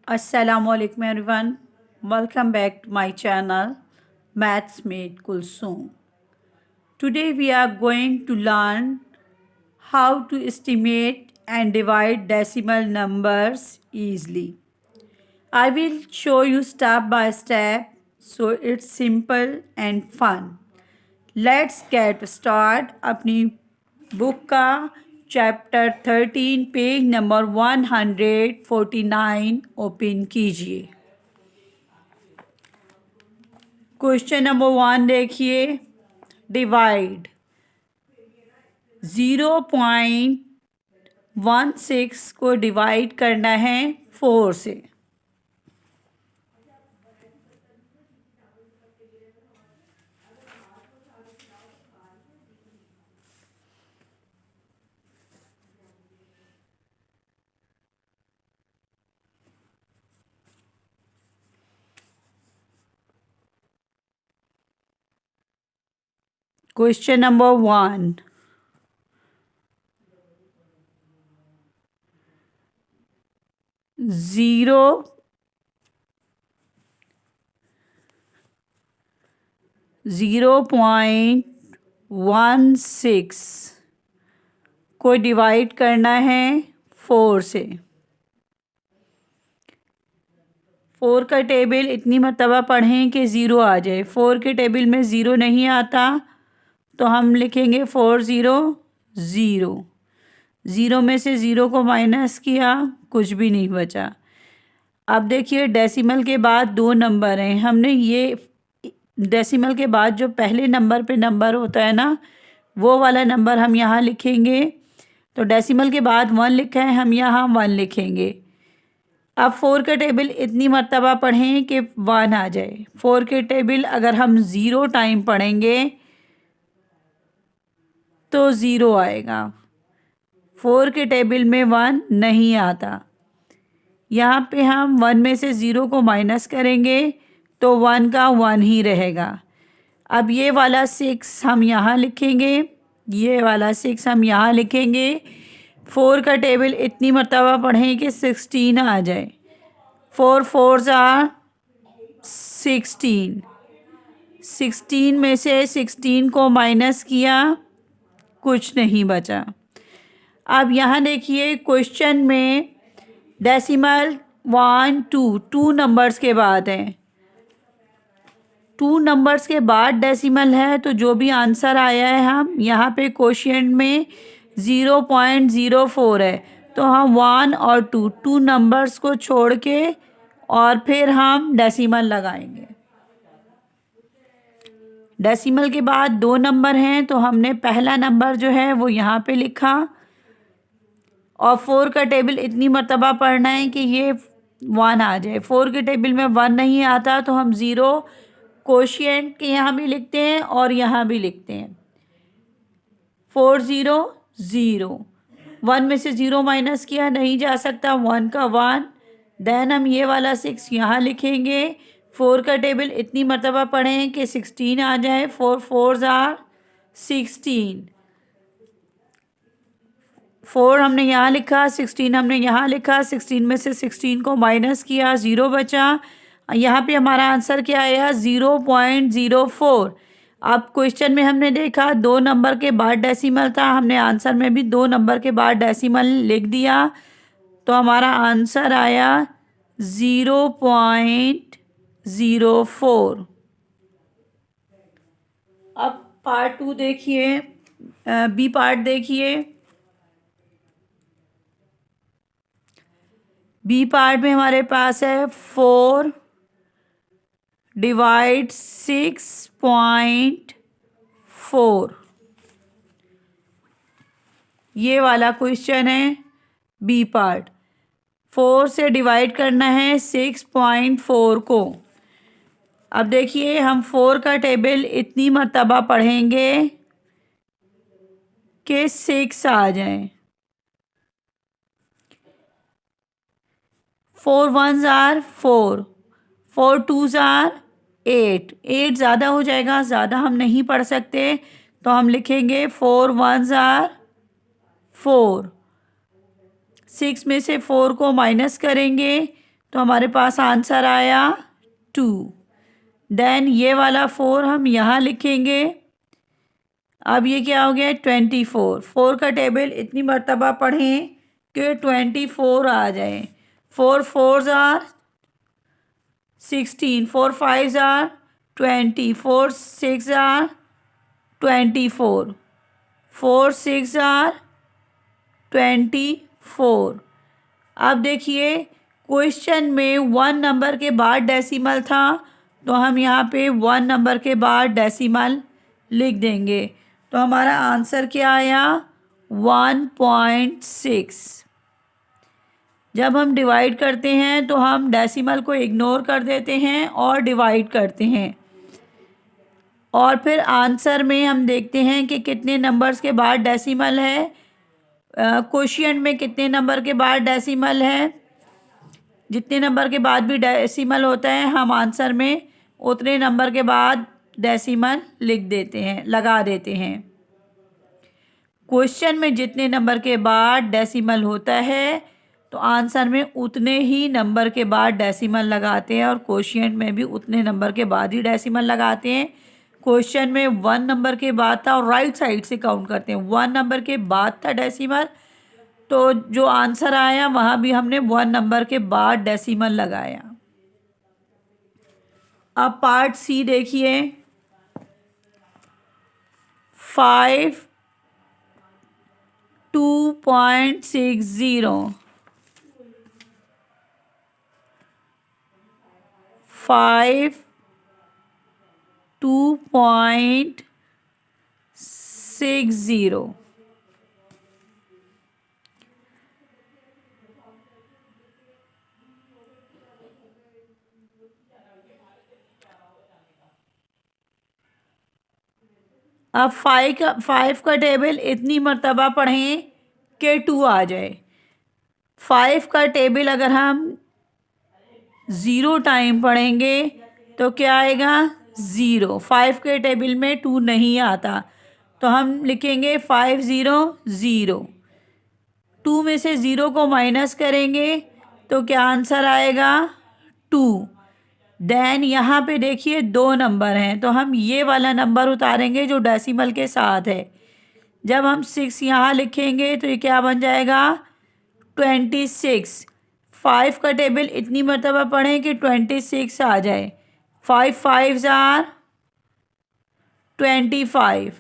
Assalamualaikum everyone. Welcome back to my channel Maths Made Kulsoom. Today we are going to learn how to estimate and divide decimal numbers easily. I will show you step by step so it's simple and fun. Let's get start. अपनी book का chapter 13 page number 149 open कीजिए। Question number 1 देखिए, divide 0.16 को divide करना है 4 से। Question number 1. Zero 0.16 को divide करना है 4 से। 4 का टेबल इतनी मर्तबा पढ़ें कि ज़ीरो आ जाए। 4 के टेबल में ज़ीरो नहीं आता तो हम लिखेंगे 4 0 0। ज़ीरो में से ज़ीरो को माइनस किया, कुछ भी नहीं बचा। अब देखिए डेसिमल के बाद दो नंबर हैं। हमने ये डेसिमल के बाद जो पहले नंबर पे नंबर होता है ना, वो वाला नंबर हम यहाँ लिखेंगे। तो डेसिमल के बाद 1 लिखा है, हम यहाँ 1 लिखेंगे। अब 4 का टेबल इतनी मर्तबा पढ़ें कि 1 आ जाए। 4 के टेबल अगर हम 0 टाइम पढ़ेंगे तो 0 आएगा। 4 के टेबल में 1 नहीं आता। यहाँ पे हम 1 में से 0 को माइनस करेंगे तो 1 का 1 ही रहेगा। अब ये वाला 6 हम यहाँ लिखेंगे, ये वाला 6 हम यहाँ लिखेंगे। 4 का टेबल इतनी मर्तबा पढ़ें कि 16 आ जाए। 4 4s are 16। 16 में से 16 को माइनस किया, कुछ नहीं बचा। अब यहाँ देखिए क्वेश्चन में डेसिमल 1 2 2 नंबर्स के बाद हैं। 2 नंबर्स के बाद डेसिमल है तो जो भी आंसर आया है हम यहाँ पे कोशिएंट में 0.04 है तो हम 1 और 2 नंबर्स को छोड़ के और फिर हम डेसिमल लगाएंगे। डेसिमल के बाद 2 नंबर हैं तो हमने पहला नंबर जो है वो यहाँ पे लिखा और 4 का टेबल इतनी मर्तबा पढ़ना है कि ये 1 आ जाए। 4 के टेबल में 1 नहीं आता तो हम 0 कोशिएंट के यहाँ भी लिखते हैं और यहाँ भी लिखते हैं। 4 0 0। 1 में से 0 माइनस किया, नहीं जा सकता, 1 का 1। देन हम ये वाला 6 यहाँ लिखेंगे। 4 का टेबल इतनी मर्तबा पढ़ें कि 16 आ जाए। 4 4s are 16। 4 हमने यहाँ लिखा, 16 हमने यहाँ लिखा। 16 में से 16 को माइनस किया, 0 बचा। यहाँ पे हमारा आंसर क्या आया? 0.04। अब क्वेश्चन में हमने देखा 2 नंबर के बाद डेसिमल था, हमने आंसर में भी 2 नंबर के बाद डेसिमल लिख दिया तो हमारा आंसर आया 0.04। अब पार्ट 2 देखिए, बी पार्ट देखिए। बी पार्ट में हमारे पास है 4 डिवाइड 6.4। ये वाला क्वेश्चन है बी पार्ट। 4 से डिवाइड करना है 6.4 को। अब देखिए हम 4 का टेबल इतनी मर्तबा पढ़ेंगे कि 6 आ जाए। 4 1s are 4। 4 2s are 8। 8 ज़्यादा हो जाएगा, ज़्यादा हम नहीं पढ़ सकते तो हम लिखेंगे 4 1s are 4। 6 में से 4 को माइनस करेंगे तो हमारे पास आंसर आया 2। देन ये वाला 4 हम यहाँ लिखेंगे। अब ये क्या हो गया 24। 4 का टेबल इतनी मर्तबा पढ़ें कि 24 आ जाए। 4 4s are 16, 4 5s are 20, 4 6 are 24, 4 6 are 24। अब देखिए क्वेश्चन में 1 नंबर के बाद डेसिमल था, तो हम यहाँ पे 1 नंबर के बाद डेसिमल लिख देंगे। तो हमारा आंसर क्या आया 1.6। जब हम डिवाइड करते हैं तो हम डेसिमल को इग्नोर कर देते हैं और डिवाइड करते हैं, और फिर आंसर में हम देखते हैं कि कितने नंबर्स के बाद डेसिमल है, क्वोशिएंट में कितने नंबर के बाद डेसिमल है। जितने नंबर के बाद भी डेसिमल होता है हम आंसर में उतने नंबर के बाद डेसिमल लिख देते हैं, लगा देते हैं। क्वेश्चन में जितने नंबर के बाद डेसिमल होता है तो आंसर में उतने ही नंबर के बाद डेसिमल लगाते हैं, और क्वोशिएंट में भी उतने नंबर के बाद ही डेसिमल लगाते हैं। क्वेश्चन में 1 नंबर के बाद था और राइट साइड से काउंट करते हैं, 1 नंबर के बाद था डेसिमल, तो जो आंसर आया वहाँ भी हमने 1 नंबर के बाद डेसिमल लगाया। अब पार्ट सी देखिए। 5 2.60, 5 2.60। अब 5 का टेबल इतनी मर्तबा पढ़ें कि 2 आ जाए। 5 का टेबल अगर हम 0 टाइम पढ़ेंगे तो क्या आएगा 0। 5 के टेबल में 2 नहीं आता, तो हम लिखेंगे 5 0 0। 2 में से 0 को माइनस करेंगे तो क्या आंसर आएगा 2। देन यहाँ पे देखिए 2 नंबर हैं, तो हम ये वाला नंबर उतारेंगे जो डेसिमल के साथ है। जब हम 6 यहाँ लिखेंगे तो ये क्या बन जाएगा 26। 5 का टेबल इतनी मर्तबा पढ़ें कि 26 आ जाए। 5 5s आर 25।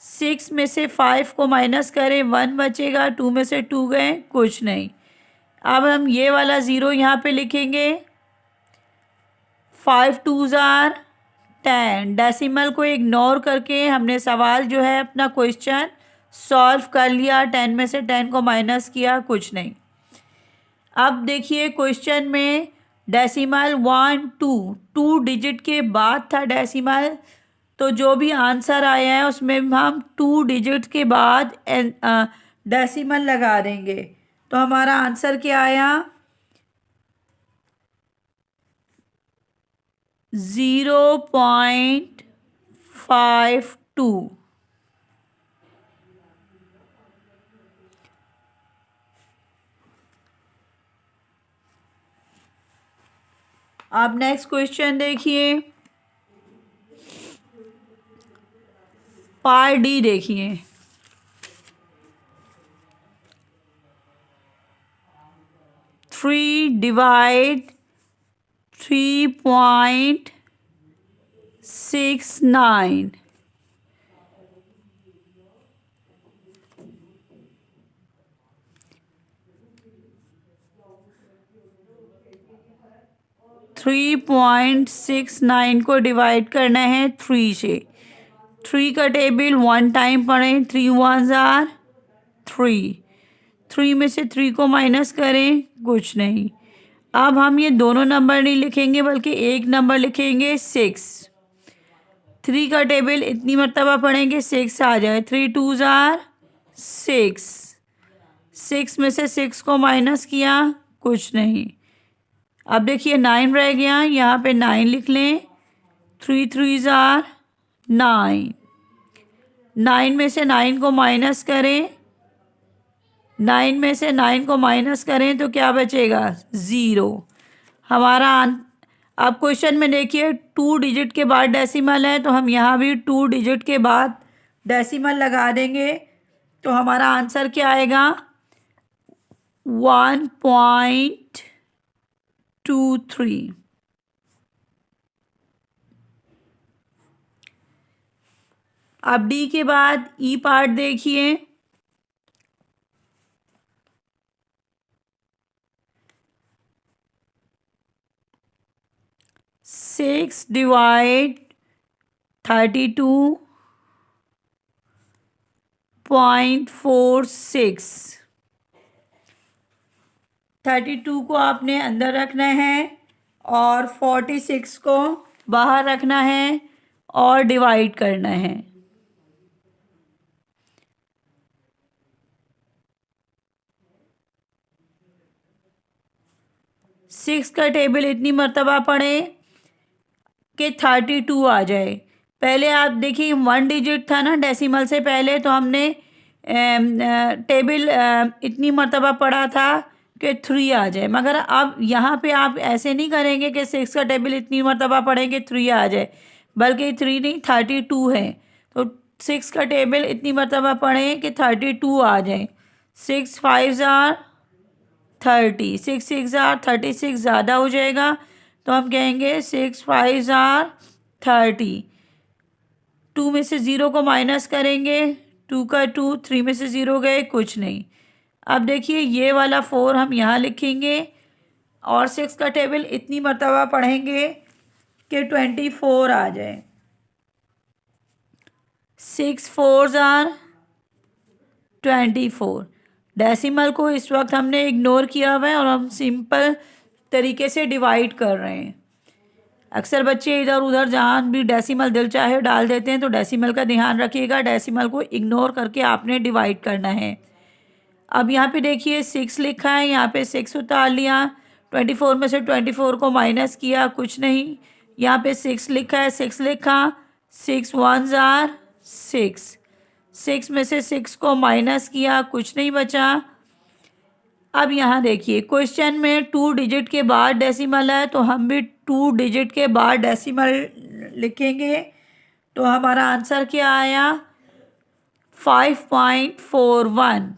6 में से 5 को माइनस करें 1 बचेगा, 2 में से 2 गए कुछ नहीं। अब हम ये वाला 0 यहाँ पे लिखेंगे। 5 2s आर 10। डेसिमल को इग्नोर करके हमने सवाल जो है अपना क्वेश्चन सॉल्व कर लिया। 10 में से 10 को माइनस किया, कुछ नहीं। अब देखिए क्वेश्चन में डेसिमल 1 2 डिजिट के बाद था डेसिमल, तो जो भी आंसर आया है उसमें हम 2 डिजिट के बाद डेसिमल लगा देंगे। तो हमारा आंसर क्या आया 0.52। अब नेक्स्ट क्वेश्चन देखिए, पार्ट डी देखिए। 3 डिवाइड 3.69। थ्री 3.69 को डिवाइड करना है 3 से। 3 का टेबल 1 टाइम पढ़ें। 3 1s आर 3। 3 में से 3 को माइनस करें, कुछ नहीं। अब हम ये दोनों नंबर नहीं लिखेंगे बल्कि एक नंबर लिखेंगे 6। 3 का टेबल इतनी मर्तबा पढ़ेंगे 6 आ जाए। 3 2s आर 6। 6 में से 6 को माइनस किया, कुछ नहीं। अब देखिए 9 रह गया, यहाँ पे 9 लिख लें। 3 3s आर 9। 9 में से 9 को माइनस करें 9 में से 9 को माइनस करें तो क्या बचेगा? 0। हमारा अब क्वेश्चन में देखिए 2 डिजिट के बाद डेसिमल है, तो हम यहाँ भी 2 डिजिट के बाद डेसिमल लगा देंगे, तो हमारा आंसर क्या आएगा? 1.23। अब डी के बाद ई पार्ट देखिए। 6 डिवाइड 32.46। 32 को आपने अंदर रखना है और 46 को बाहर रखना है और डिवाइड करना है। सिक्स का टेबल इतनी मर्तबा पढ़े कि 32 आ जाए। पहले आप देखिए 1 डिजिट था ना डेसिमल से पहले, तो हमने टेबल इतनी मर्तबा पढ़ा था कि 3 आ जाए, मगर अब यहाँ पे आप ऐसे नहीं करेंगे कि 6 का टेबल इतनी मर्तबा पढ़ेंगे 3 आ जाए, बल्कि 3 नहीं 32 है, तो 6 का टेबल इतनी मर्तबा पढ़ें कि 32 आ जाए। 6 5 आर 30, 6 6 आर 36 ज़्यादा हो जाएगा, तो हम कहेंगे 6 5 आर 30। 2 में से 0 को माइनस करेंगे, 2 का 2, 3 में से 0 गए, कुछ नहीं। अब देखिए ये वाला 4 हम यहाँ लिखेंगे और 6 का टेबल इतनी मर्तबा पढ़ेंगे कि 24 आ जाए। 6 4 आर 24। डेसिमल को इस वक्त हमने इग्नोर किया हुआ है और हम सिंपल तरीके से डिवाइड कर रहे हैं। अक्सर बच्चे इधर उधर जहाँ भी डेसिमल दिल चाहे डाल देते हैं, तो डेसिमल का ध्यान रखिएगा, डेसिमल को इग्नोर करके आपने डिवाइड करना है। अब यहाँ पे देखिए 6 लिखा है, यहाँ पे 6 उतार लिया, 24 में से 24 को माइनस किया, कुछ नहीं। यहाँ पे 6 लिखा है, 6 लिखा, 6 1 आर 6, 6 में से 6 को माइनस किया, कुछ नहीं बचा। अब यहाँ देखिए क्वेश्चन में 2 डिजिट के बाद डेसिमल है, तो हम भी 2 डिजिट के बाद डेसिमल लिखेंगे, तो हमारा आंसर क्या आया? 5.41।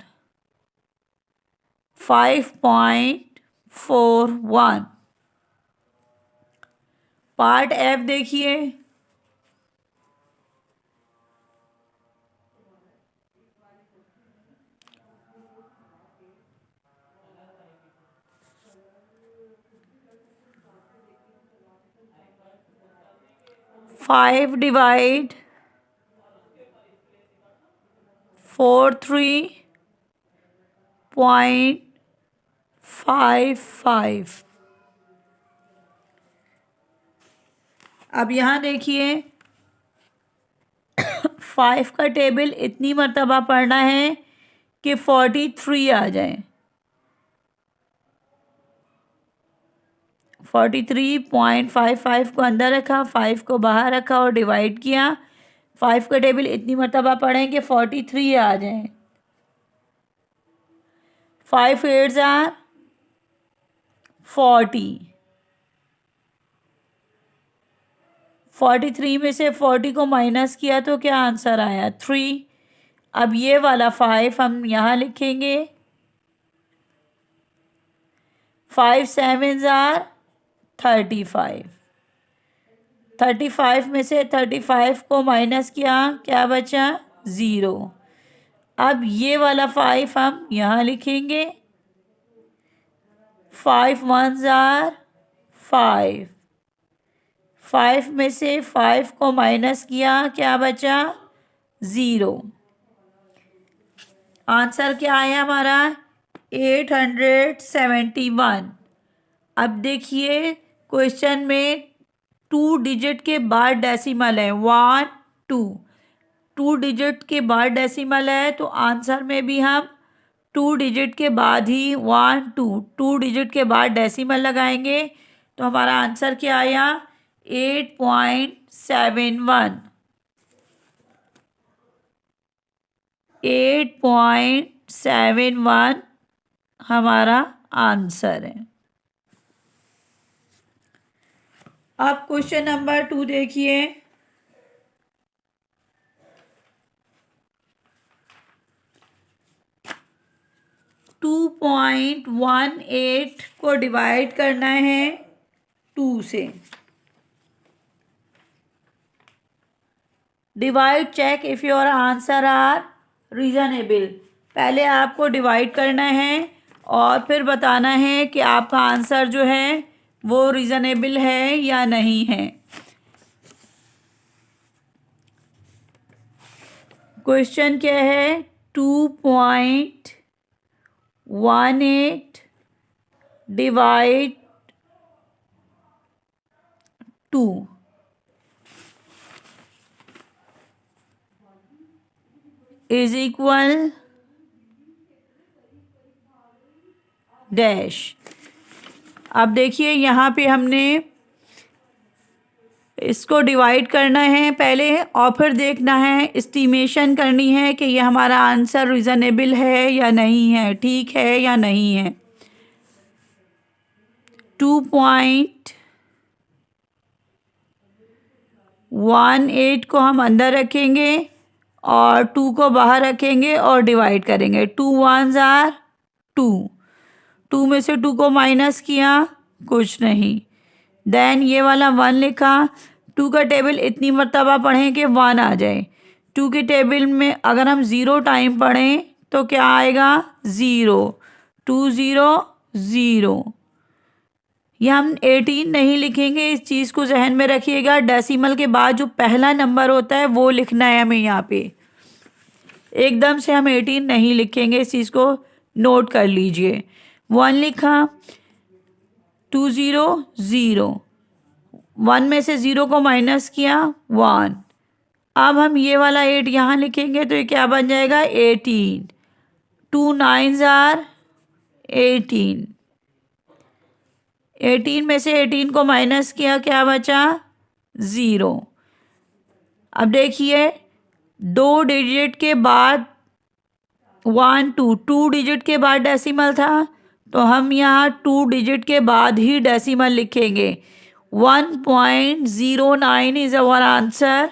5.41। पार्ट एफ देखिए। 5 डिवाइड 43.55। अब यहाँ देखिए 5 का टेबल इतनी मर्तबा पढ़ना है कि 43 आ जाए। 43.55 को अंदर रखा, 5 को बाहर रखा और डिवाइड किया। 5 का टेबल इतनी मर्तबा पढ़ें कि 43 आ जाए। 5 8 आर 40। 43 में से 40 को माइनस किया तो क्या आंसर आया? 3। अब ये वाला 5 हम यहाँ लिखेंगे। 5 7 आर 35। 35 में से 35 को माइनस किया, क्या बचा? 0। अब ये वाला 5 हम यहाँ लिखेंगे। 5 1 आर 5। 5 में से 5 को माइनस किया, क्या बचा? 0। आंसर क्या आया हमारा? 871। अब देखिए क्वेश्चन में 2 डिजिट के बाद डेसिमल है, 1 2। 2 डिजिट के बाद डेसिमल है, तो आंसर में भी हम 2 डिजिट के बाद ही 1 2 2 डिजिट के बाद डेसिमल लगाएंगे, तो हमारा आंसर क्या आया? 8.71। 8.71। 71 हमारा आंसर है। अब क्वेश्चन नंबर 2 देखिए। टू 2.18 को डिवाइड करना है 2 से। Divide check if your answer are reasonable. पहले आपको डिवाइड करना है और फिर बताना है कि आपका आंसर जो है वो रीजनेबल है या नहीं है। क्वेश्चन क्या है? 2.18 डिवाइड 2 इज इक्वल डैश। अब देखिए यहाँ पे हमने इसको डिवाइड करना है पहले और फिर देखना है, एस्टिमेशन करनी है कि ये हमारा आंसर रीज़नेबल है या नहीं है, ठीक है या नहीं है। 2.18 को हम अंदर रखेंगे और 2 को बाहर रखेंगे और डिवाइड करेंगे। 2 1s आर 2, 2 में से 2 को माइनस किया, कुछ नहीं। देन ये वाला 1 लिखा। 2 का टेबल इतनी मर्तबा पढ़ें कि 1 आ जाए। 2 के टेबल में अगर हम 0 टाइम पढ़ें तो क्या आएगा? 0। 2 0 0। यह हम 18 नहीं लिखेंगे, इस चीज़ को जहन में रखिएगा। डेसिमल के बाद जो पहला नंबर होता है वो लिखना है हमें यहाँ पे। एकदम से हम 18 नहीं लिखेंगे, इस चीज़ को नोट कर लीजिए। 1 लिखा, 2 0 0, 1 में से 0 को माइनस किया, 1। अब हम ये वाला 8 यहाँ लिखेंगे तो ये क्या बन जाएगा? 18। 2 9s आर 18। 18 में से 18 को माइनस किया, क्या बचा? 0। अब देखिए 2 डिजिट के बाद 1 2, 2 डिजिट के बाद डेसिमल था तो हम यहाँ 2 डिजिट के बाद ही डेसिमल लिखेंगे। 1.09 इज़ अवर आंसर।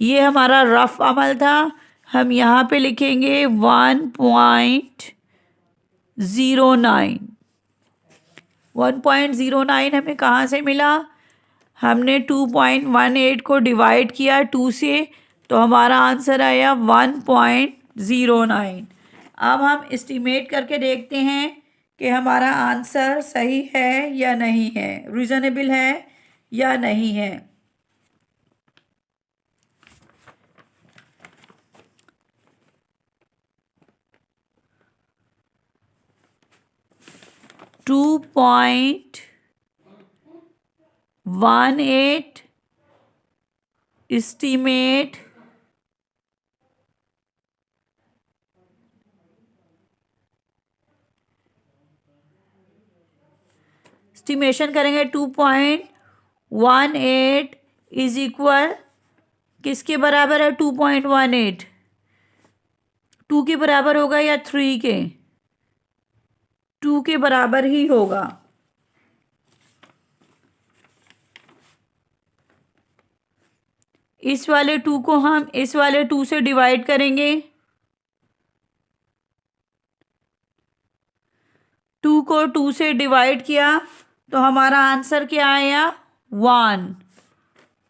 ये हमारा रफ अमल था। हम यहाँ पे लिखेंगे 1.09। 1.09 हमें कहाँ से मिला? हमने 2.18 को डिवाइड किया 2 से तो हमारा आंसर आया 1.09। अब हम एस्टिमेट करके देखते हैं कि हमारा आंसर सही है या नहीं है, रीज़नेबल है या नहीं है। टू 2.18 एस्टिमेट एस्टिमेशन करेंगे। 2.18 इज इक्वल किसके बराबर है? 2.18 2 के बराबर होगा या 3 के? 2 के बराबर ही होगा। इस वाले 2 को हम इस वाले 2 से डिवाइड करेंगे। 2 को 2 से डिवाइड किया तो हमारा आंसर क्या आया? 1।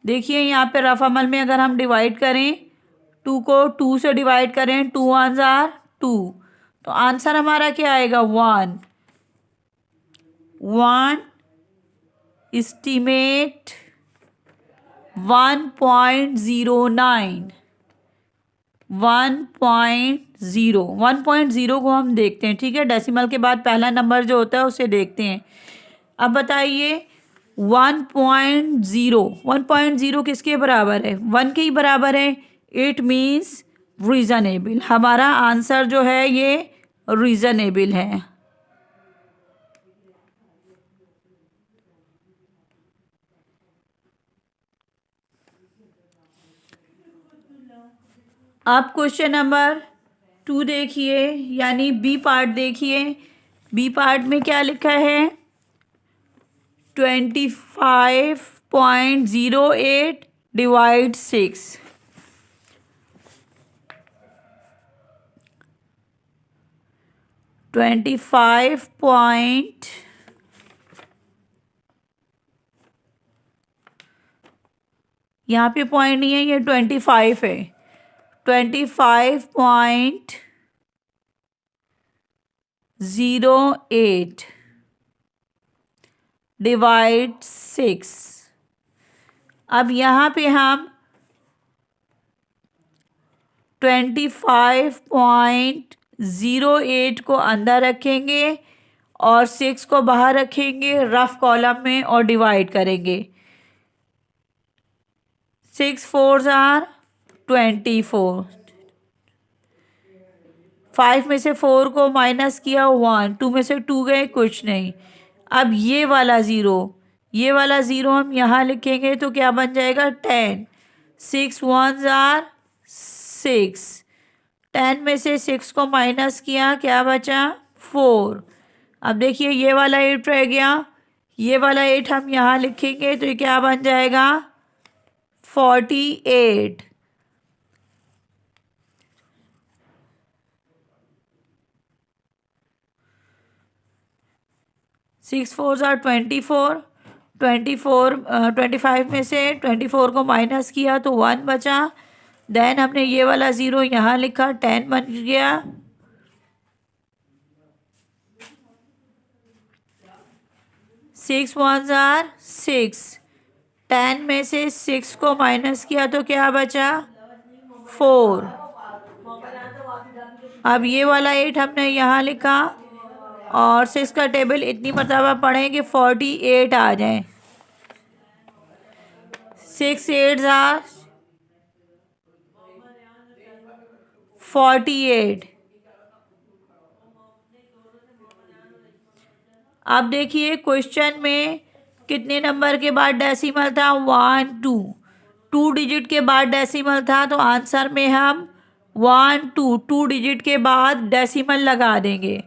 देखिए यहाँ पे रफ अमल में अगर हम डिवाइड करें, 2 को 2 से डिवाइड करें, 2 1s आर 2, तो आंसर हमारा क्या आएगा? 1। 1 एस्टिमेट 1.09। 1.0 को हम देखते हैं, ठीक है। डेसिमल के बाद पहला नंबर जो होता है उसे देखते हैं। अब बताइए 1.0 किसके बराबर है? 1 के ही बराबर है। It means reasonable. हमारा आंसर जो है ये रीज़नेबल है। अब क्वेश्चन नंबर 2 देखिए, यानी बी पार्ट देखिए। बी पार्ट में क्या लिखा है? 25.08 डिवाइड 6। 25 पॉइंट यहाँ पे पॉइंट नहीं है, ये 25 है। 25.08 डिवाइड 6। अब यहाँ पे हम 25.08 को अंदर रखेंगे और 6 को बाहर रखेंगे रफ कॉलम में और डिवाइड करेंगे। 6 4s आर 24। 5 में से 4 को माइनस किया 1, 2 में से 2 गए कुछ नहीं। अब ये वाला ज़ीरो हम यहाँ लिखेंगे तो क्या बन जाएगा? 10। 6 1s आर 6। 10 में से 6 को माइनस किया, क्या बचा? 4। अब देखिए ये वाला 8 रह गया, ये वाला 8 हम यहाँ लिखेंगे तो ये क्या बन जाएगा? 48। 6 4s आर 24। 25 में से 24 को माइनस किया तो 1 बचा। देन हमने ये वाला ज़ीरो यहाँ लिखा, 10 बन गया। 6 1s आर 6। 10 में से 6 को माइनस किया तो क्या बचा? 4। अब ये वाला 8 हमने यहाँ लिखा और 6 का टेबल इतनी मरतबा पढ़ें कि 48 आ जाए। 6 8s आर 48। अब देखिए क्वेश्चन में कितने नंबर के बाद डेसिमल था? 1 2। 2 डिजिट के बाद डेसिमल था तो आंसर में हम 1 2 2 डिजिट के बाद डेसिमल लगा देंगे।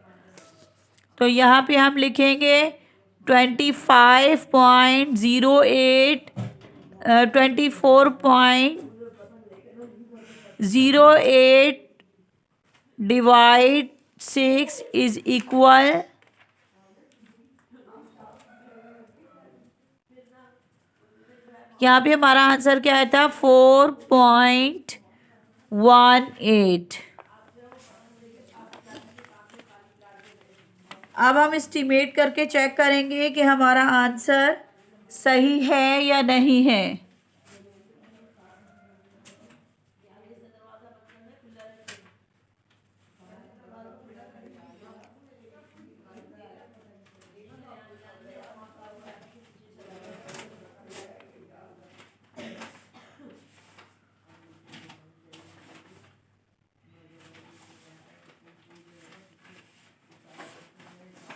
तो यहाँ पे हम लिखेंगे 25.08 24.08 डिवाइड 6 इज इक्वल यहाँ पे हमारा आंसर क्या था? 4.18। अब हम एस्टिमेट करके चेक करेंगे कि हमारा आंसर सही है या नहीं है।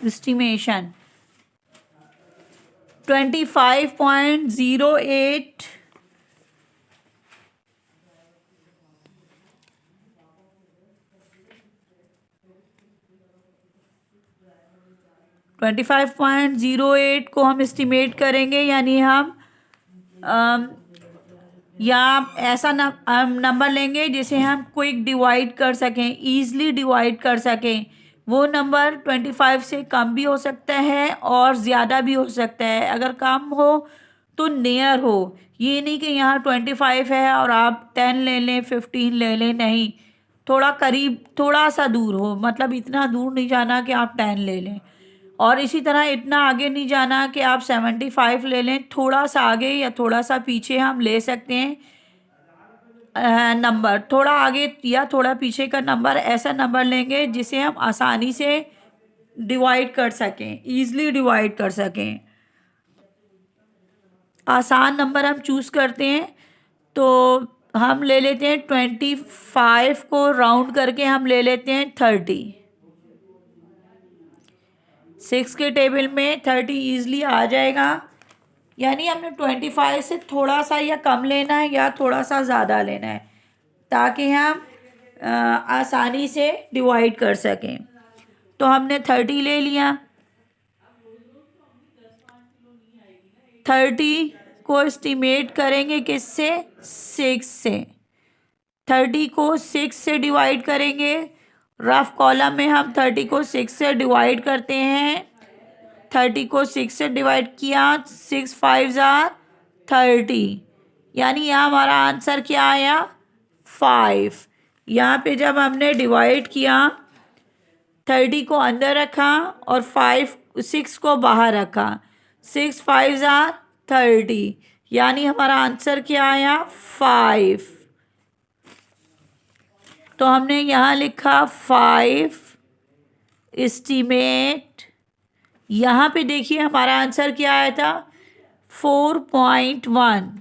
Estimation 25.08 25.08 को हम एस्टिमेट करेंगे, यानी हम या ऐसा नंबर लेंगे जिसे हम क्विक डिवाइड कर सकें, ईज़िली डिवाइड कर सकें। वो नंबर 25 से कम भी हो सकता है और ज़्यादा भी हो सकता है। अगर कम हो तो नियर हो, ये नहीं कि यहाँ 25 है और आप 10 ले लें, 15 ले लें, नहीं, थोड़ा करीब, थोड़ा सा दूर हो, मतलब इतना दूर नहीं जाना कि आप 10 ले लें और इसी तरह इतना आगे नहीं जाना कि आप 75 ले लें। थोड़ा सा आगे या थोड़ा सा पीछे हम ले सकते हैं नंबर, थोड़ा आगे या थोड़ा पीछे का नंबर, ऐसा नंबर लेंगे जिसे हम आसानी से डिवाइड कर सकें, ईज़िली डिवाइड कर सकें। आसान नंबर हम चूज़ करते हैं तो हम ले लेते हैं 25 को राउंड करके हम ले लेते हैं 30। 6 के टेबल में 30 ईज़िली आ जाएगा, यानी हमने 25 से थोड़ा सा या कम लेना है या थोड़ा सा ज़्यादा लेना है ताकि हम आसानी से डिवाइड कर सकें। तो हमने 30 ले लिया। 30 को एस्टिमेट करेंगे किससे? 6 से। 30 को 6 से डिवाइड करेंगे। रफ कॉलम में हम 30 को 6 से डिवाइड करते हैं। 30 को 6 से डिवाइड किया, 6 5 30, यानी यहाँ हमारा आंसर क्या आया? 5। यहाँ पे जब हमने डिवाइड किया, 30 को अंदर रखा और 6 को बाहर रखा, 6 5 30, यानी हमारा आंसर क्या आया? 5। तो हमने यहाँ लिखा 5 एस्टीमेट। यहाँ पे देखिए हमारा आंसर क्या आया था? 4.1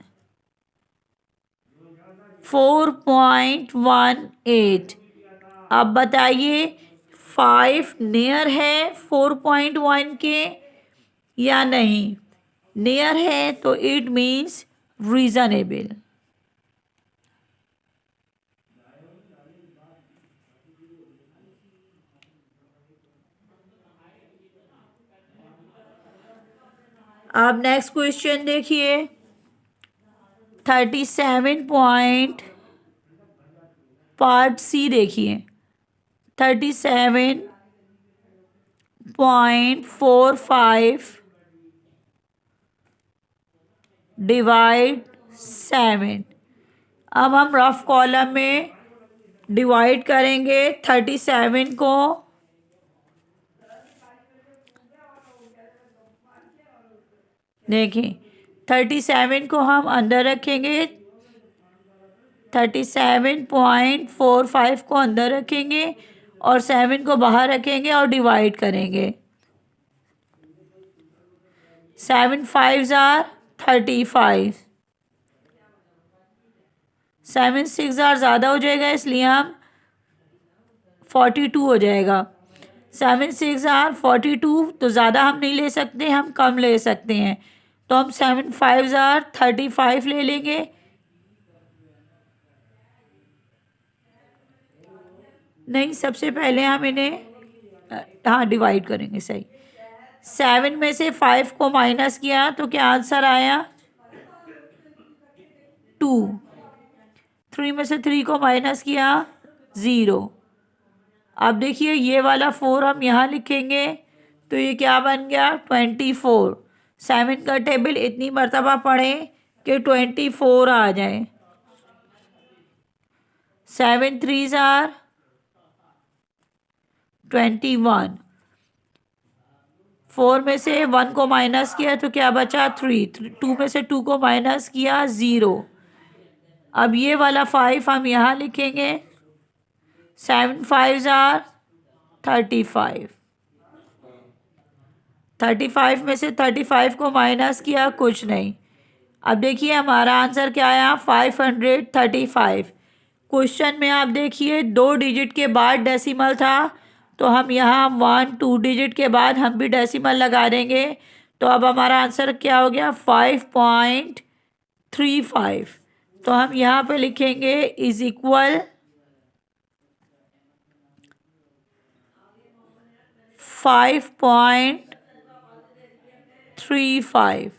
4.18। अब बताइए 5 नियर है 4.1 के या नहीं? नियर है तो इट मीन्स रीजनेबल। अब नेक्स्ट क्वेश्चन देखिए 37 पार्ट सी देखिए 37.45 डिवाइड 7। अब हम रफ कॉलम में डिवाइड करेंगे 37 को। देखिए 37 को हम अंदर रखेंगे, 37.45 को अंदर रखेंगे और 7 को बाहर रखेंगे और डिवाइड करेंगे। 7 5 35, 7 6 ज़्यादा हो जाएगा, इसलिए हम 42 हो जाएगा। 7 6 42, तो ज़्यादा हम नहीं ले सकते, हम कम ले सकते हैं। तो हम 7 5 35 ले लेंगे। नहीं, सबसे पहले हम इन्हें हाँ डिवाइड करेंगे। सही। 7 में से 5 को माइनस किया तो क्या आंसर आया? 2। 3 में से 3 को माइनस किया, 0। अब देखिए ये वाला 4 हम यहाँ लिखेंगे तो ये क्या बन गया? 24। 7 का टेबल इतनी मर्तबा पढ़ें कि 24 आ जाए। 7 3 21। 4 में से 1 को माइनस किया तो क्या बचा? 3। 2 में से 2 को माइनस किया, 0। अब ये वाला 5 हम यहाँ लिखेंगे। 7 5 35। 35 में से 35 को माइनस किया, कुछ नहीं। अब देखिए हमारा आंसर क्या आया? 535। क्वेश्चन में आप देखिए 2 डिजिट के बाद डेसिमल था, तो हम यहाँ 1 2 डिजिट के बाद हम भी डेसिमल लगा देंगे। तो अब हमारा आंसर क्या हो गया? 5.35। तो हम यहाँ पे लिखेंगे इज इक्वल 5.35।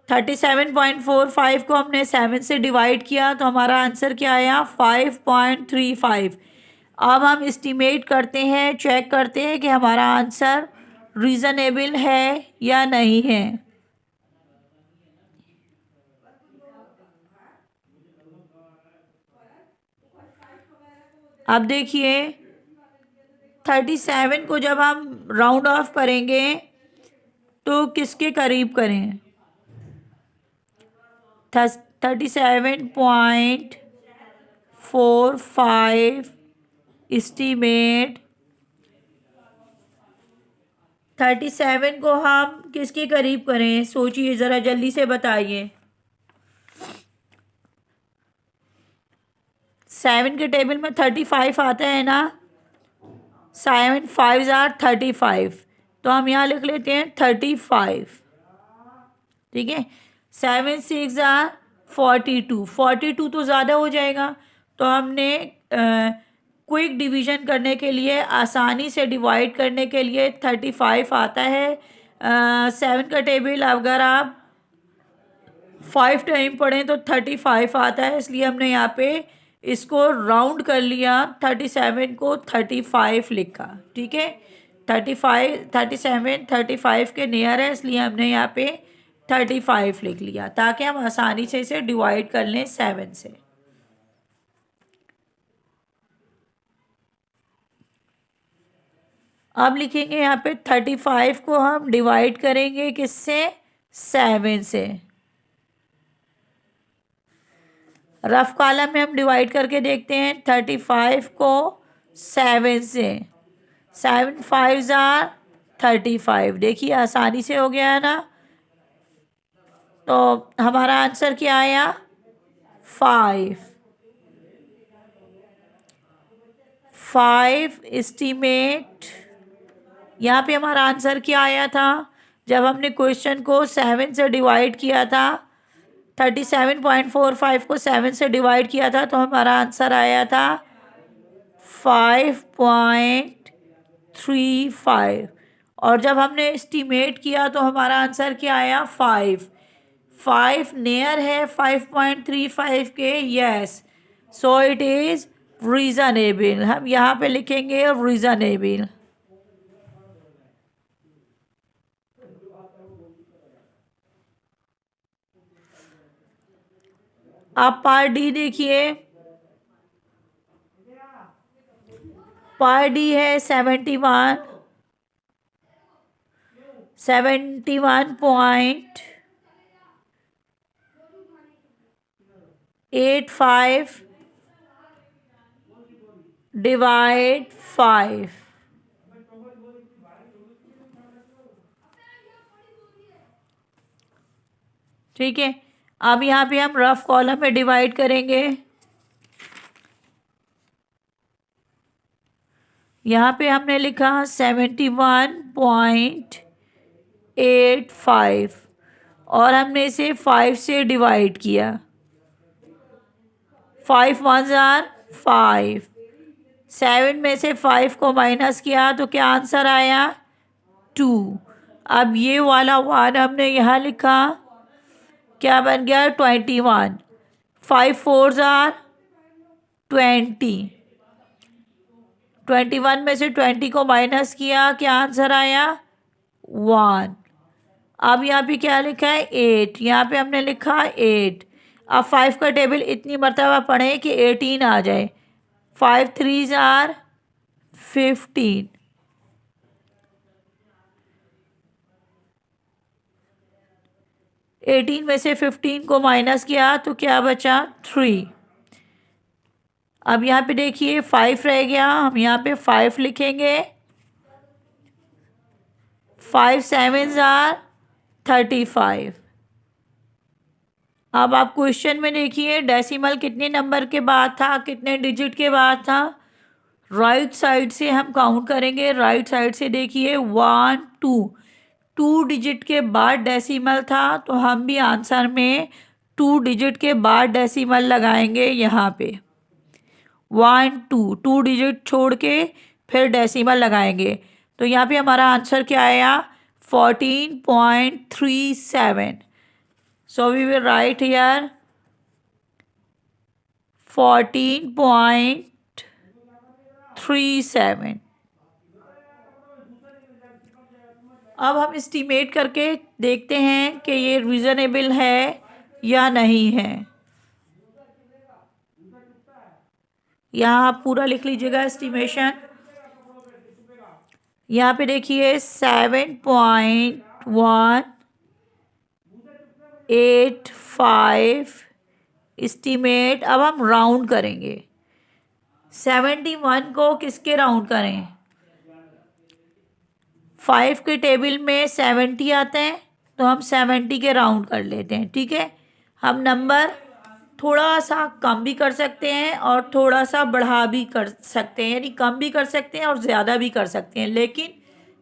37.45 को हमने 7 से डिवाइड किया तो हमारा आंसर क्या आया? 5.35। अब हम एस्टिमेट करते हैं, चेक करते हैं कि हमारा आंसर रीज़नेबल है या नहीं है। अब देखिए 37 को जब हम राउंड ऑफ करेंगे तो किसके करीब करें? 37.45 एस्टीमेट 37 को हम किसके करीब करें? सोचिए ज़रा, जल्दी से बताइए। 7 के टेबल में 35 आता है ना। 7 5 35, तो हम यहाँ लिख लेते हैं 35। ठीक है। 7 6 42 तो ज़्यादा हो जाएगा, तो हमने क्विक डिवीजन करने के लिए, आसानी से डिवाइड करने के लिए 35 आता है। 7 का टेबल अगर आप 5 टाइम पढ़ें तो 35 आता है, इसलिए हमने यहाँ पे इसको राउंड कर लिया, 37 को 35 लिखा। ठीक है, 37 35 के नियर है, इसलिए हमने यहाँ पे 35 लिख लिया ताकि हम आसानी से इसे डिवाइड कर लें 7 से। अब लिखेंगे यहाँ पे 35 को हम डिवाइड करेंगे किससे? 7 से। रफ कॉलम में हम डिवाइड करके देखते हैं 35 को 7 से। 7 5 आर 35। देखिए आसानी से हो गया है ना। तो हमारा आंसर क्या आया? 5 एस्टीमेट। यहाँ पे हमारा आंसर क्या आया था? जब हमने क्वेश्चन को 7 से डिवाइड किया था, 37.45 को 7 से डिवाइड किया था, तो हमारा आंसर आया था 5.35। और जब हमने एस्टीमेट किया तो हमारा आंसर क्या आया? 5 नियर है 5.35 के। Yes, so it is reasonable. हम यहाँ पे लिखेंगे रीज़नेबल। आप पार्ट डी देखिए। पार्ट डी है 71.85 डिवाइड 5। ठीक है, अब यहाँ पे हम रफ कॉलम में डिवाइड करेंगे। यहाँ पे हमने लिखा 71.85 और हमने इसे 5 से डिवाइड किया। 5 1 आर 5। 7 में से 5 को माइनस किया तो क्या आंसर आया? 2। अब ये वाला 1 हमने यहाँ लिखा, क्या बन गया? 21। 5 4 आर 20। 21 में से 20 को माइनस किया, क्या आंसर आया? 1। अब यहाँ पे क्या लिखा है? 8। यहाँ पे हमने लिखा 8। अब 5 का टेबल इतनी मरतबा पढ़ें कि 18 आ जाए। 5 3 आर 15। 18 में से 15 को माइनस किया तो क्या बचा? 3। अब यहाँ पे देखिए 5 रह गया, हम यहाँ पे 5 लिखेंगे। 5 7 आर 35। अब आप क्वेश्चन में देखिए डेसिमल कितने नंबर के बाद था, कितने डिजिट के बाद था। राइट साइड से हम काउंट करेंगे। राइट साइड से देखिए 1 2 डिजिट के बाद डेसिमल था, तो हम भी आंसर में 2 डिजिट के बाद डेसिमल लगाएंगे। यहाँ पे 1 2 डिजिट छोड़ के फिर डेसिमल लगाएंगे। तो यहाँ पे हमारा आंसर क्या आया? 14.37। So we will write here 14.37। अब हम एस्टीमेट करके देखते हैं कि ये रीज़नेबल है या नहीं है। यहाँ आप पूरा लिख लीजिएगा एस्टीमेशन। यहाँ पे देखिए 7.185 एस्टीमेट। अब हम राउंड करेंगे। 71 को किसके राउंड करें? 5 के टेबल में 70 आते हैं, तो हम 70 के राउंड कर लेते हैं। ठीक है, हम नंबर थोड़ा सा कम भी कर सकते हैं और थोड़ा सा बढ़ा भी कर सकते हैं, यानी कम भी कर सकते हैं और ज़्यादा भी कर सकते हैं, लेकिन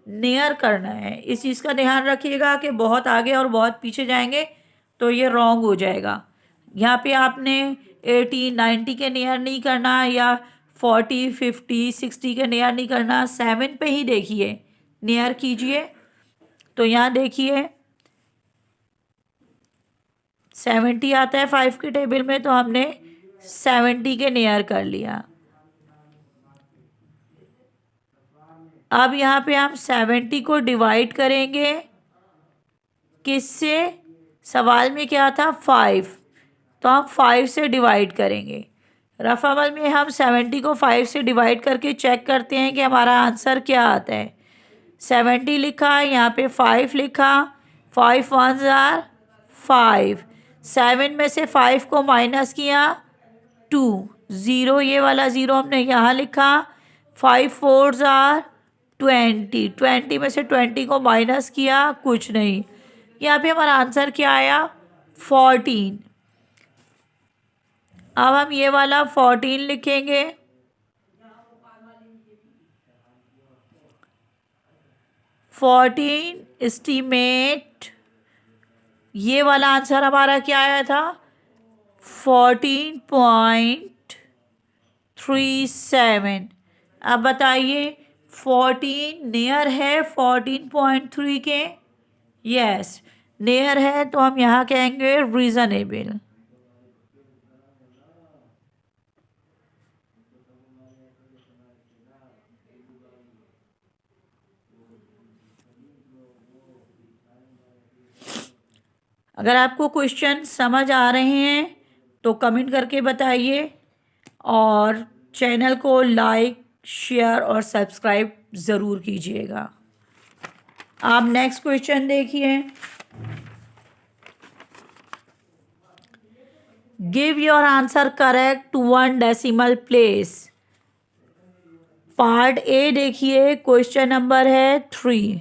नियर करना है। इस चीज़ का ध्यान रखिएगा कि बहुत आगे और बहुत पीछे जाएंगे तो ये रॉन्ग हो जाएगा। यहाँ पे आपने 80 90 के नियर नहीं करना या 40 50 60 के नियर नहीं करना, 7 पे ही देखिए, नियर कीजिए। तो यहाँ देखिए 70 आता है 5 के टेबल में, तो हमने 70 के नियर कर लिया। अब यहाँ पे हम 70 को डिवाइड करेंगे किससे, सवाल में क्या था 5, तो हम 5 से डिवाइड करेंगे। रफ अमल में हम 70 को 5 से डिवाइड करके चेक करते हैं कि हमारा आंसर क्या आता है। 70 लिखा, यहाँ पे 5 लिखा, 5 1s are 5, 7 में से 5 को माइनस किया 2, 0 ये वाला 0 हमने यहाँ लिखा, 5 4s are 20, 20 में से 20 को माइनस किया कुछ नहीं। यहाँ पे हमारा आंसर क्या आया 14। अब हम ये वाला 14 लिखेंगे, एस्टीमेट, ये वाला आंसर हमारा क्या आया था 14.37। अब बताइए 14 नियर है 14.3 के, यस नियर है, तो हम यहाँ कहेंगे रीजनेबल। अगर आपको क्वेश्चन समझ आ रहे हैं तो कमेंट करके बताइए, और चैनल को लाइक शेयर और सब्सक्राइब ज़रूर कीजिएगा। आप नेक्स्ट क्वेश्चन देखिए, give your answer correct to 1 decimal place. Part A देखिए, क्वेश्चन नंबर है 3।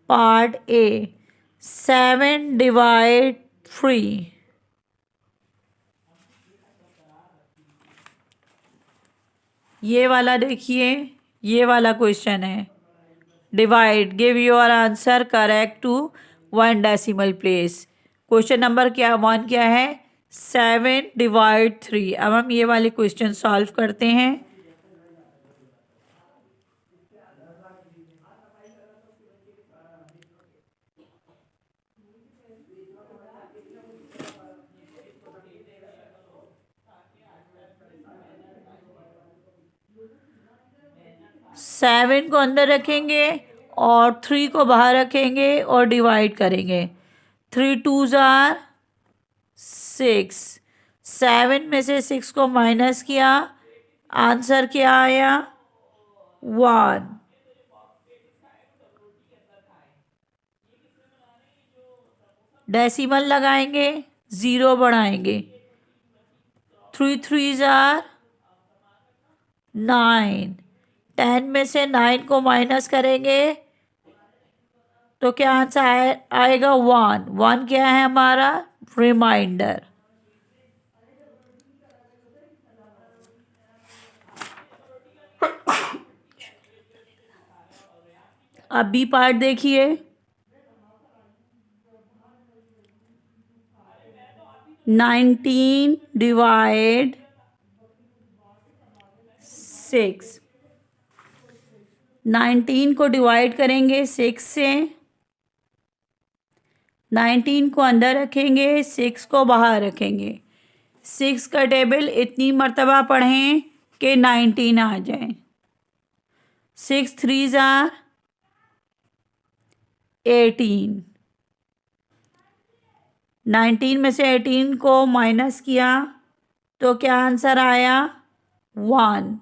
पार्ट ए 7 डिवाइड 3, ये वाला देखिए, ये वाला क्वेश्चन है divide, give your answer correct to 1 decimal place. Question number क्या 1 क्या है 7 डिवाइड 3। अब हम ये वाले क्वेश्चन सॉल्व करते हैं। सेवन को अंदर रखेंगे और 3 को बाहर रखेंगे और डिवाइड करेंगे। 3 2s are 6, 7 में से 6 को माइनस किया, आंसर क्या आया 1। डेसिमल लगाएंगे, 0 बढ़ाएंगे, 3 3s are 9, 10 में से 9 को माइनस करेंगे तो क्या आंसर आएगा 1। 1 क्या है हमारा रिमाइंडर। अब बी पार्ट देखिए, 19 डिवाइड 6, 19 को डिवाइड करेंगे 6 से, 19 को अंदर रखेंगे, 6 को बाहर रखेंगे। 6 का टेबल इतनी मर्तबा पढ़ें कि 19 आ जाए। 6 3s are 18, 19 में से 18 को माइनस किया तो क्या आंसर आया 1।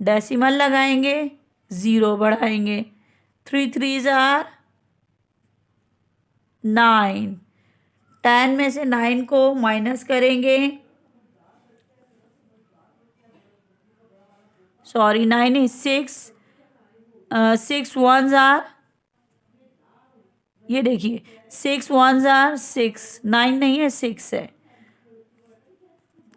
डेसिमल लगाएंगे, 0 बढ़ाएंगे, 3 3s are 9, 10 में से 9 को माइनस करेंगे, सॉरी 9 is 6, 6 1s are, ये देखिए 6 1s are 6, 9 नहीं है 6 है,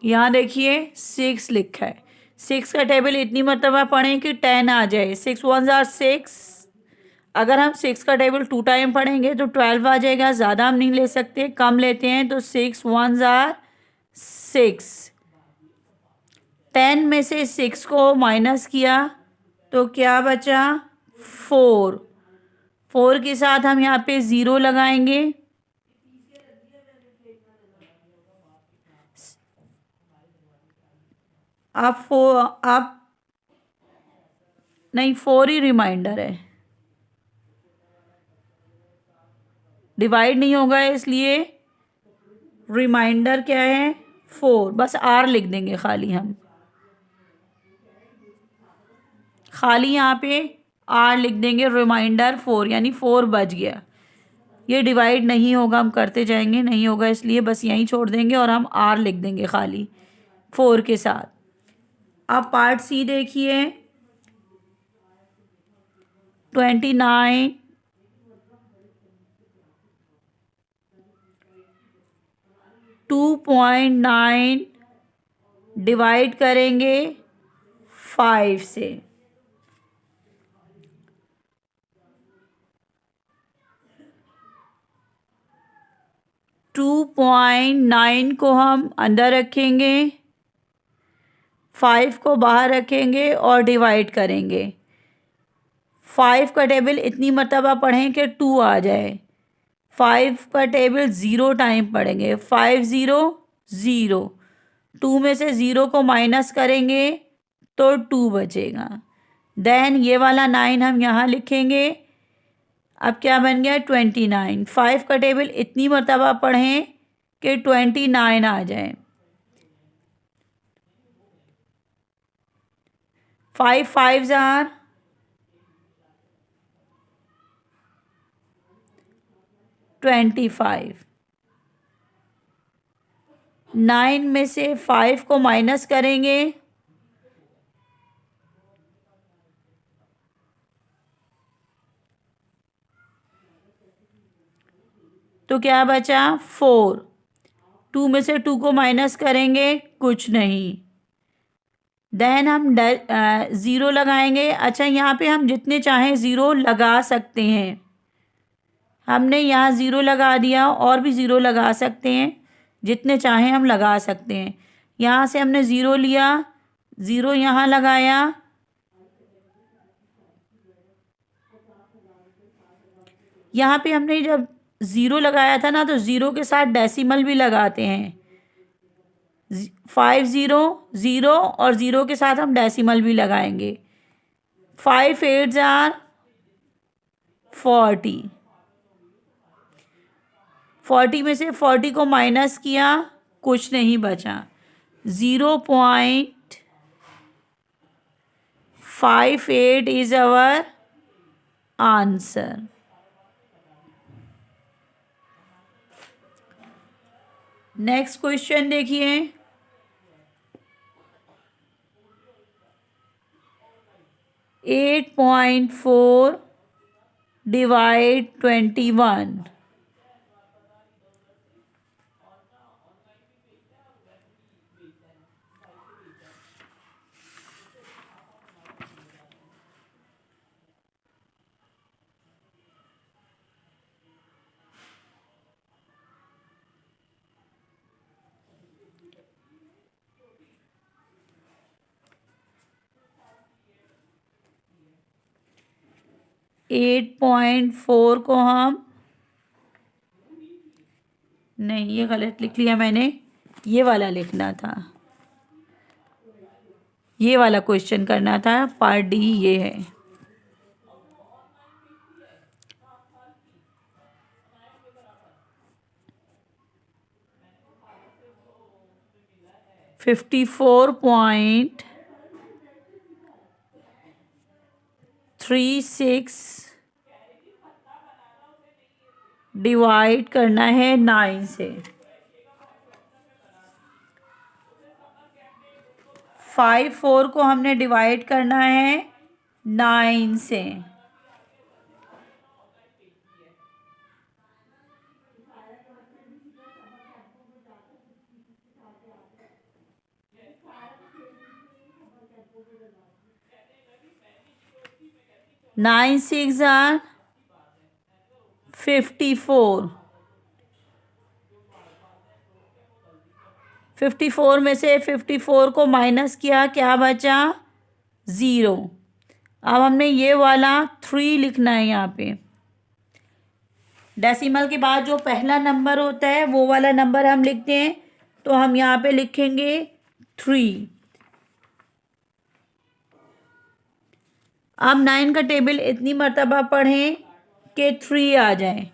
यहाँ देखिए 6 लिखा है, 6 का टेबल इतनी मरतबा पढ़ें कि 10 आ जाए। 6 1s आर 6। अगर हम 6 का टेबल 2 टाइम पढ़ेंगे तो 12 आ जाएगा। ज़्यादा हम नहीं ले सकते, कम लेते हैं। तो 6 1s आर 6। 10 में से 6 को माइनस किया तो क्या बचा? 4। 4 के साथ हम यहाँ पे 0 लगाएंगे। आप नहीं, 4 ही रिमाइंडर है, डिवाइड नहीं होगा, इसलिए रिमाइंडर क्या है? 4। बस आर लिख देंगे खाली हम, खाली यहाँ पे आर लिख देंगे। रिमाइंडर 4 यानी 4 बच गया। ये डिवाइड नहीं होगा, हम करते जाएंगे, नहीं होगा, इसलिए बस यहीं छोड़ देंगे और हम आर लिख देंगे खाली 4 के साथ। अब पार्ट सी देखिए। 29 2.9 डिवाइड करेंगे 5 से। 2.9 को हम अंदर रखेंगे, 5 को बाहर रखेंगे और डिवाइड करेंगे। 5 का टेबल इतनी मरतबा पढ़ें कि 2 आ जाए। 5 का टेबल 0 टाइम पढ़ेंगे। 5 0 0। 2 में से 0 को माइनस करेंगे तो 2 बचेगा। देन ये वाला 9 हम यहाँ लिखेंगे। अब क्या बन गया? 29। 5 का टेबल इतनी मरतबा पढ़ें कि 29 आ जाए। 5 5s आर 25। 9 में से 5 को माइनस करेंगे तो क्या बचा? 4। 2 में से 2 को माइनस करेंगे, कुछ नहीं। देन हम 0 लगाएंगे। अच्छा, यहाँ पे हम जितने चाहें 0 लगा सकते हैं। हमने यहाँ 0 लगा दिया, और भी 0 लगा सकते हैं, जितने चाहें हम लगा सकते हैं। यहाँ से हमने 0 लिया, 0 यहाँ लगाया, यहाँ पे हमने जब 0 लगाया था ना, तो 0 के साथ डेसिमल भी लगाते हैं। 5 0 0 और 0 के साथ हम डेसिमल भी लगाएंगे। 5 8s आर 40। 40 में से 40 को माइनस किया, कुछ नहीं बचा। 0.58 is our answer. Next question देखिए। 8.4 डिवाइड 21। 8.4 को हम, नहीं ये गलत लिख लिया मैंने, ये वाला लिखना था, ये वाला क्वेश्चन करना था। पार्ट डी ये है। 54.36 डिवाइड करना है 9 से। 54 को हमने डिवाइड करना है 9 से। 9 6 are 54। 54 में से 54 को माइनस किया, क्या बचा? 0। अब हमने ये वाला 3 लिखना है यहाँ पे। डेसिमल के बाद जो पहला नंबर होता है वो वाला नंबर हम लिखते हैं, तो हम यहाँ पे लिखेंगे 3। अब 9 का टेबल इतनी मर्तबा पढ़ें कि 3 आ जाए।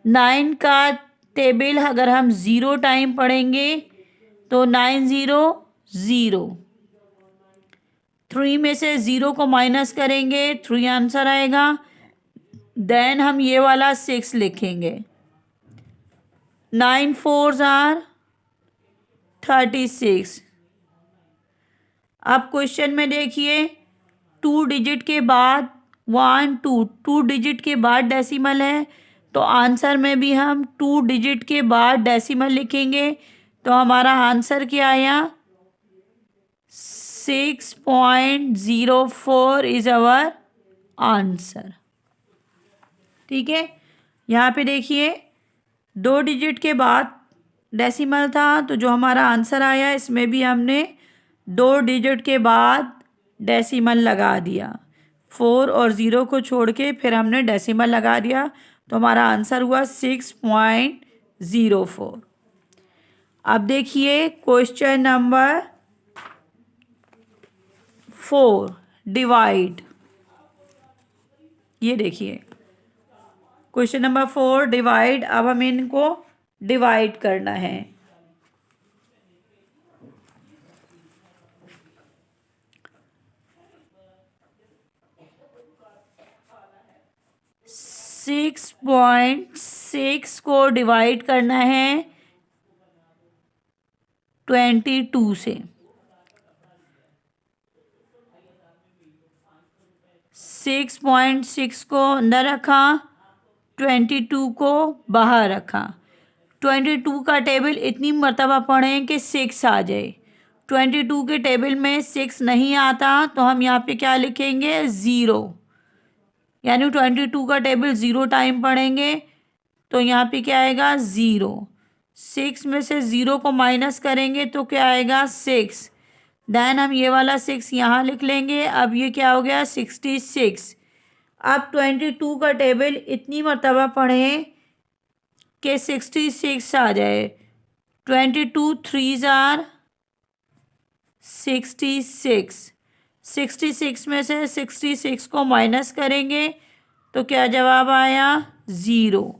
9 का टेबल अगर हम 0 टाइम पढ़ेंगे तो 9 0 0। 3 में से 0 को माइनस करेंगे, 3 आंसर आएगा। देन हम ये वाला 6 लिखेंगे। 9 4s are 36। अब क्वेश्चन में देखिए 2 डिजिट के बाद 1 2, 2 डिजिट के बाद डेसिमल है, तो आंसर में भी हम 2 डिजिट के बाद डेसिमल लिखेंगे। तो हमारा आंसर क्या आया? 6.04 इज अवर आंसर। ठीक है, यहाँ पे देखिए 2 डिजिट के बाद डेसिमल था, तो जो हमारा आंसर आया इसमें भी हमने 2 डिजिट के बाद डेसिमल लगा दिया। 4 और 0 को छोड़ के फिर हमने डेसिमल लगा दिया, तो हमारा आंसर हुआ 6.04। अब देखिए क्वेश्चन नंबर 4, डिवाइड। ये देखिए क्वेश्चन नंबर 4, डिवाइड। अब हमें इनको डिवाइड करना है। सिक्स 6.6 को डिवाइड करना है 22 से। 6.6 को अंदर रखा, 22 को बाहर रखा। 22 का टेबल इतनी मर्तबा पढ़ें कि 6 आ जाए। 22 के टेबल में 6 नहीं आता, तो हम यहाँ पे क्या लिखेंगे? 0। यानी 22 का टेबल 0 टाइम पढ़ेंगे, तो यहाँ पे क्या आएगा? 0। 6 में से 0 को माइनस करेंगे तो क्या आएगा? 6। देन हम ये वाला 6 यहाँ लिख लेंगे। अब ये क्या हो गया? 66। अब 22 का टेबल इतनी मर्तबा पढ़ें कि 66 आ जाए। 22 3s are 66। 66 में से 66 को माइनस करेंगे तो क्या जवाब आया? 0।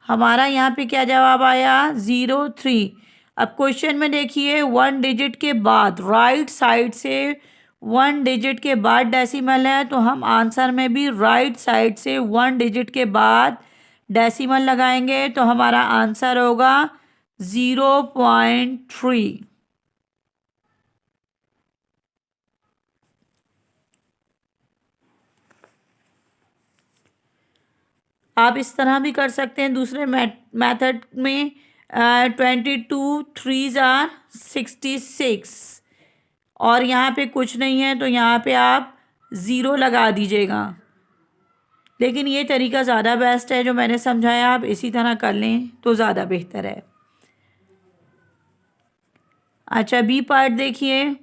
हमारा यहाँ पे क्या जवाब आया? 0 3। अब क्वेश्चन में देखिए 1 डिजिट के बाद राइट साइड से 1 डिजिट के बाद डेसिमल है, तो हम आंसर में भी राइट साइड से 1 डिजिट के बाद डेसिमल लगाएंगे, तो हमारा आंसर होगा 0.3। आप इस तरह भी कर सकते हैं दूसरे मेथड में। 22 3s are 66 और यहाँ पे कुछ नहीं है, तो यहाँ पे आप 0 लगा दीजिएगा। लेकिन ये तरीका ज़्यादा बेस्ट है जो मैंने समझाया, आप इसी तरह कर लें तो ज़्यादा बेहतर है। अच्छा, बी पार्ट देखिए।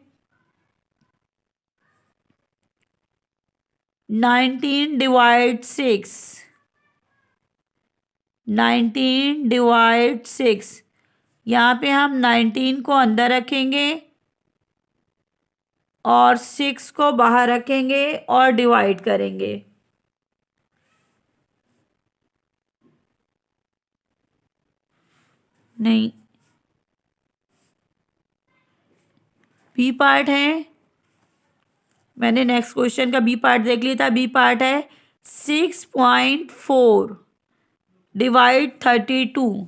19 डिवाइड 6। 19 डिवाइड 6। यहाँ पे हम 19 को अंदर रखेंगे और 6 को बाहर रखेंगे और डिवाइड करेंगे। नहीं, बी पार्ट है। मैंने नेक्स्ट क्वेश्चन का बी पार्ट देख लिया था। बी पार्ट है 6.4 डिवाइड 32।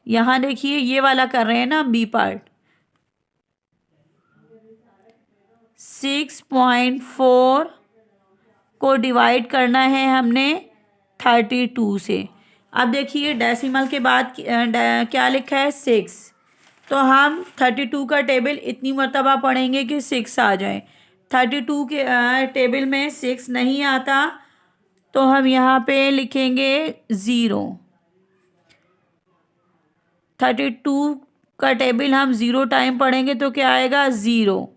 यहाँ देखिए ये वाला कर रहे हैं ना बी पार्ट। 6.4 को डिवाइड करना है हमने 32 से। अब देखिए डेसिमल के बाद क्या लिखा है 6, तो हम 32 का टेबल इतनी मर्तबा पढ़ेंगे कि 6 आ जाए। 32 के टेबल में 6 नहीं आता, तो हम यहाँ पे लिखेंगे 0। 32 का टेबल हम 0 टाइम पढ़ेंगे तो क्या आएगा 0।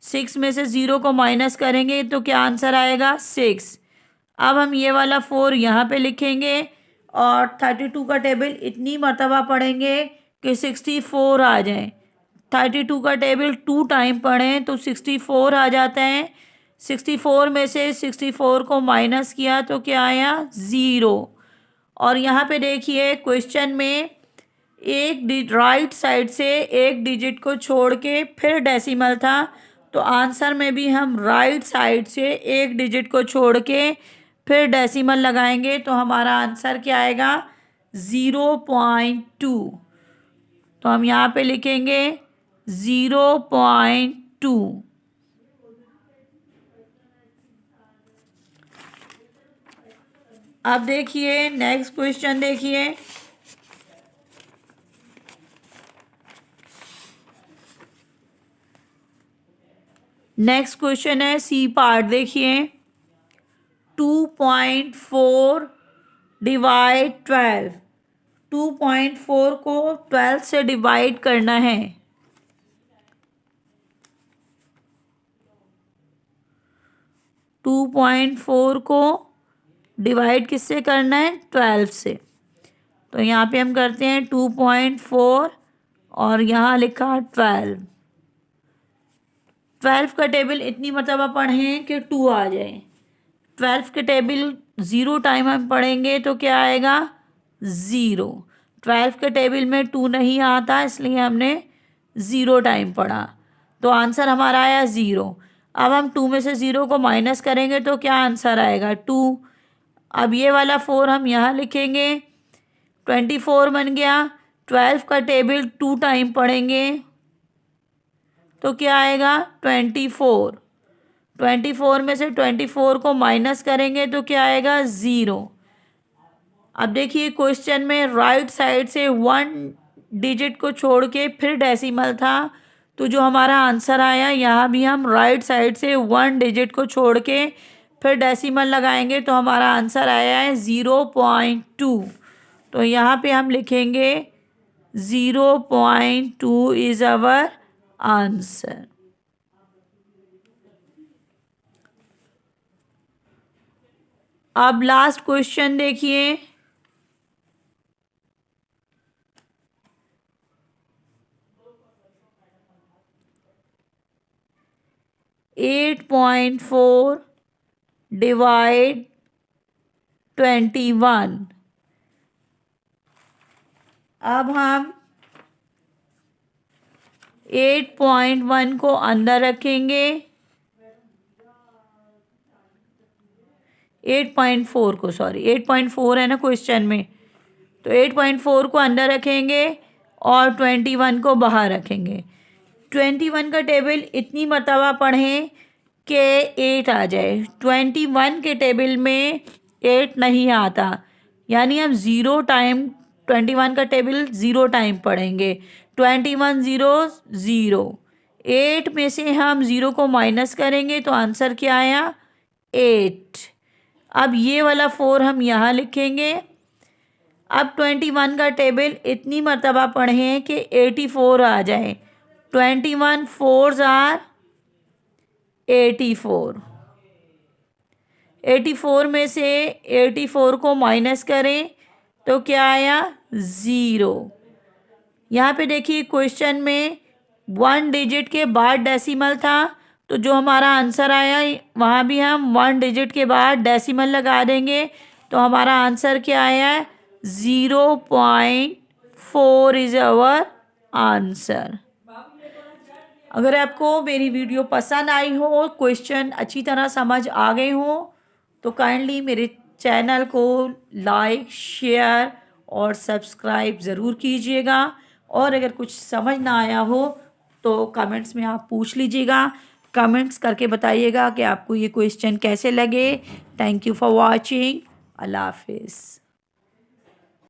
6 में से 0 को माइनस करेंगे तो क्या आंसर आएगा 6। अब हम ये वाला 4 यहाँ पे लिखेंगे और 32 का टेबल इतनी मर्तबा पढ़ेंगे कि 64 आ जाए। 32 का टेबल 2 टाइम पढ़ें तो 64 आ जाता है। 64 में से 64 को माइनस किया तो क्या आया 0। और यहाँ पे देखिए क्वेश्चन में एक राइट साइड से एक डिजिट को छोड़ के फिर डेसिमल था, तो आंसर में भी हम राइट साइड से एक डिजिट को छोड़ के फिर डेसिमल लगाएंगे तो हमारा आंसर क्या आएगा 0.2। तो हम यहाँ पे लिखेंगे 0.2। अब देखिए नेक्स्ट क्वेश्चन देखिए। नेक्स्ट क्वेश्चन है सी पार्ट। देखिए 2.4 डिवाइड 12। 2.4 को 12 से डिवाइड करना है। 2.4 को डिवाइड किससे करना है 12 से। तो यहाँ पे हम करते हैं 2.4 और यहाँ लिखा 12। 12 का टेबल इतनी मर्तबा पढ़ें कि 2 आ जाए। 12 के टेबल 0 टाइम हम पढ़ेंगे तो क्या आएगा 0। 12 के टेबल में 2 नहीं आता, इसलिए हमने 0 टाइम पढ़ा, तो आंसर हमारा आया 0। अब हम 2 में से 0 को माइनस करेंगे तो क्या आंसर आएगा 2। अब ये वाला 4 हम यहाँ लिखेंगे, 24 बन गया। 12 का टेबल 2 टाइम पढ़ेंगे तो क्या आएगा 24। 24 में से 24 को माइनस करेंगे तो क्या आएगा 0। अब देखिए क्वेश्चन में राइट साइड से 1 डिजिट को छोड़ के फिर डेसिमल था, तो जो हमारा आंसर आया यहाँ भी हम राइट साइड से 1 डिजिट को छोड़ के फिर डेसिमल लगाएंगे तो हमारा आंसर आया है 0.2। तो यहाँ पे हम लिखेंगे 0.2 इज आवर आंसर। अब लास्ट क्वेश्चन देखिए। 8.4 डिवाइड 21। अब हम 8.1 को अंदर रखेंगे, 8.4 को, सॉरी 8.4 है ना क्वेश्चन में, तो 8.4 को अंदर रखेंगे और 21 को बाहर रखेंगे। 21 का टेबल इतनी मर्तबा पढ़ें कि 8 आ जाए। 21 के टेबल में 8 नहीं आता, यानी हम 0 टाइम 21 का टेबल 0 टाइम पढ़ेंगे। 21 0 0। 8 में से हम 0 को माइनस करेंगे तो आंसर क्या आया 8। अब ये वाला 4 हम यहाँ लिखेंगे। अब 21 का टेबल इतनी मर्तबा पढ़ें कि 84 आ जाए। 21 4s आर 84। 84 में से 84 को माइनस करें तो क्या आया 0। यहाँ पे देखिए क्वेश्चन में 1 डिजिट के बाद डेसिमल था, तो जो हमारा आंसर आया वहाँ भी हम 1 डिजिट के बाद डेसिमल लगा देंगे तो हमारा आंसर क्या आया 0.4 इज आवर आंसर। अगर आपको मेरी वीडियो पसंद आई हो, क्वेश्चन अच्छी तरह समझ आ गए हो, तो काइंडली मेरे चैनल को लाइक शेयर और सब्सक्राइब ज़रूर कीजिएगा। और अगर कुछ समझ ना आया हो तो कमेंट्स में आप पूछ लीजिएगा, कमेंट्स करके बताइएगा कि आपको ये क्वेश्चन कैसे लगे। Thank you for watching. अल्लाह हाफिज़।